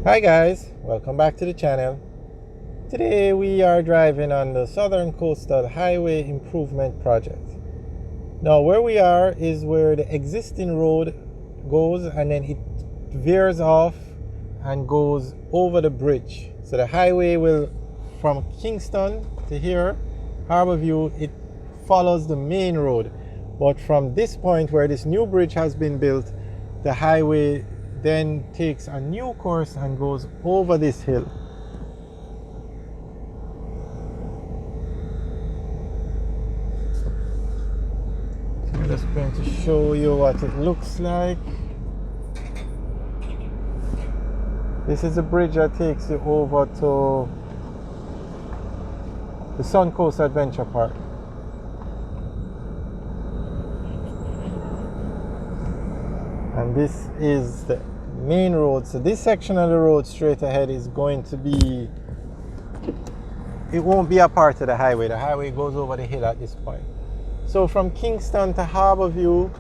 Hi guys, welcome back to the channel. Today we are driving on the Southern Coastal Highway Improvement Project. Now where we are is where the existing road goes and then it veers off and goes over the bridge. So the highway will, from Kingston to here, Harborview, it follows the main road. But from this point where this new bridge has been built, the highway then takes a new course and goes over this hill. So I'm just going to show you what it looks like. This is a bridge that takes you over to the Sun Coast Adventure Park. And this is the main road. So this section of the road straight ahead is going to be, it won't be a part of the highway. The highway goes over the hill at this point. So from Kingston to Harborview,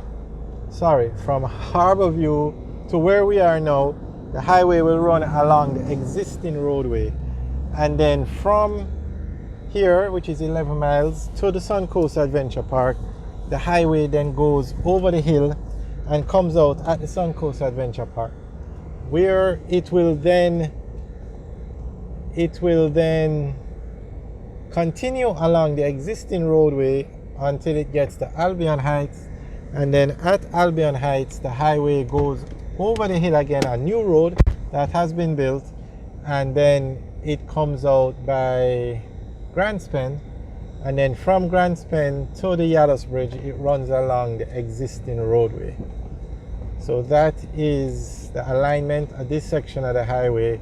from Harborview to where we are now, the highway will run along the existing roadway. And then from here, which is 11 miles, to the Sun Coast Adventure Park, the highway then goes over the hill and comes out at the Sun Coast Adventure Park, where it will then continue along the existing roadway until it gets to Albion Heights, and then at Albion Heights the highway goes over the hill again, a new road that has been built, and then it comes out by Grandspend, and then from Grandspend to the Yados Bridge it runs along the existing roadway. So that is the alignment of this section of the highway,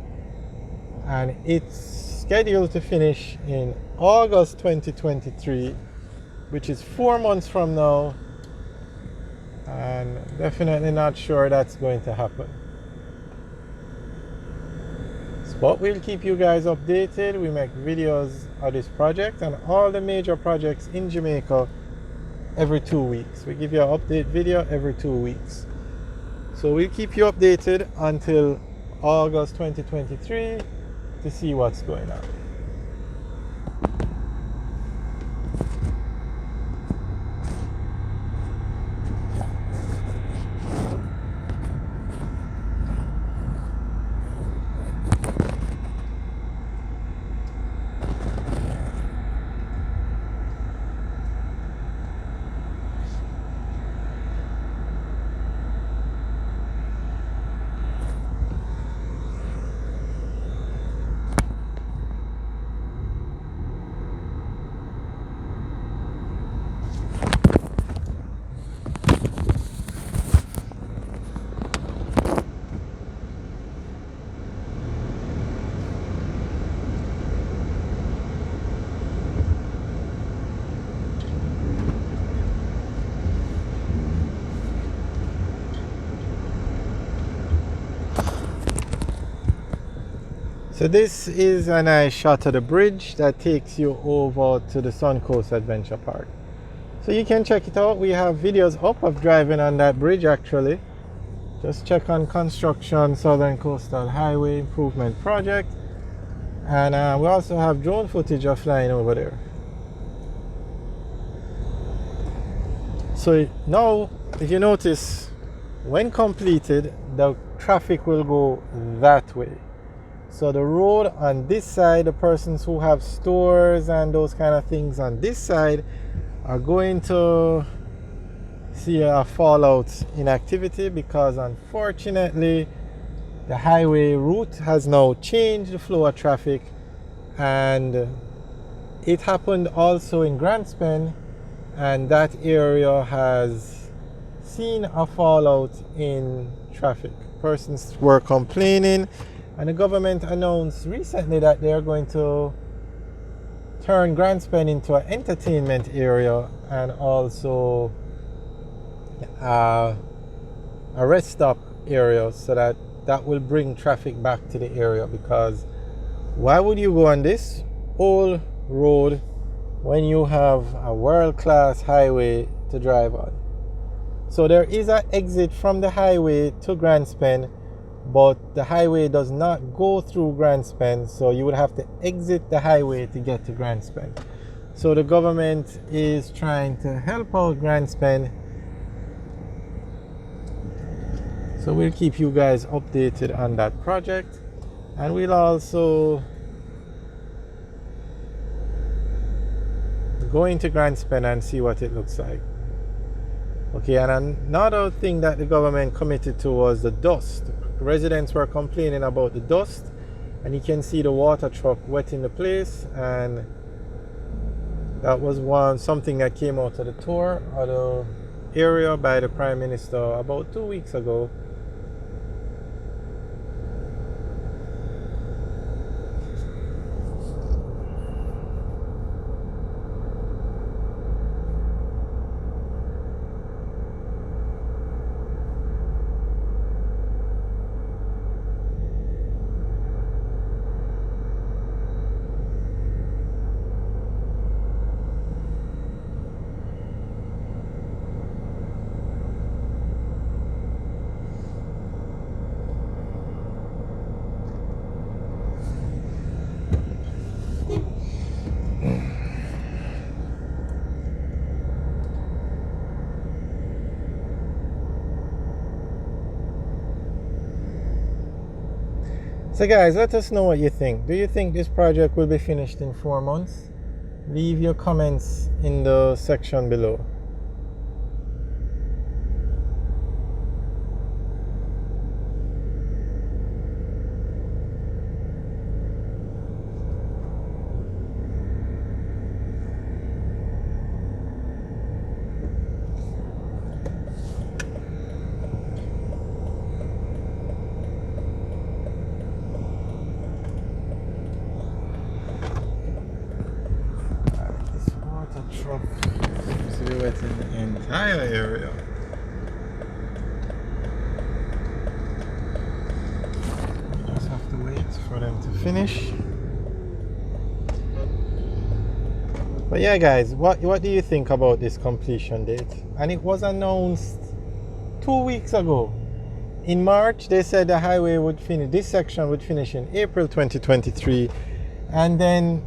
and it's scheduled to finish in August 2023, which is 4 months from now, and definitely not sure that's going to happen. But we'll keep you guys updated. We make videos of this project and all the major projects in Jamaica every 2 weeks. We give you an update video every 2 weeks. So we'll keep you updated until August 2023 to see what's going on. So this is a nice shot of the bridge that takes you over to the Sun Coast Adventure Park. So you can check it out. We have videos up of driving on that bridge actually. Just check on construction Southern Coastal Highway Improvement Project. And we also have drone footage of flying over there. So now, if you notice, when completed, the traffic will go that way. So the road on this side, the persons who have stores and those kind of things on this side are going to see a fallout in activity, because unfortunately the highway route has now changed the flow of traffic, and it happened also in Grandspend, and that area has seen a fallout in traffic. Persons were complaining, and the government announced recently that they are going to turn Grandspend into an entertainment area and also a rest stop area, so that will bring traffic back to the area. Because why would you go on this old road when you have a world-class highway to drive on? So there is an exit from the highway to Grandspend, but the highway does not go through Grandspend, so you would have to exit the highway to get to Grandspend. So the government is trying to help out Grandspend. So we'll keep you guys updated on that project, and we'll also go into Grandspend and see what it looks like. Okay, and another thing that the government committed to was the dust. Residents were complaining about the dust, and you can see the water truck wetting the place, and that was something that came out of the tour of the area by the Prime Minister about 2 weeks ago. So guys, let us know what you think. Do you think this project will be finished in 4 months? Leave your comments in the section below. Truck seems to be wetting the entire area. We just have to wait for them to finish. But yeah guys, what do you think about this completion date? And it was announced 2 weeks ago. In March they said the highway would finish, this section would finish in April 2023, and then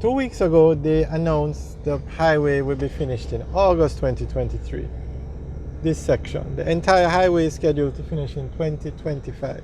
2 weeks ago they announced the highway will be finished in August 2023. This section, the entire highway is scheduled to finish in 2025.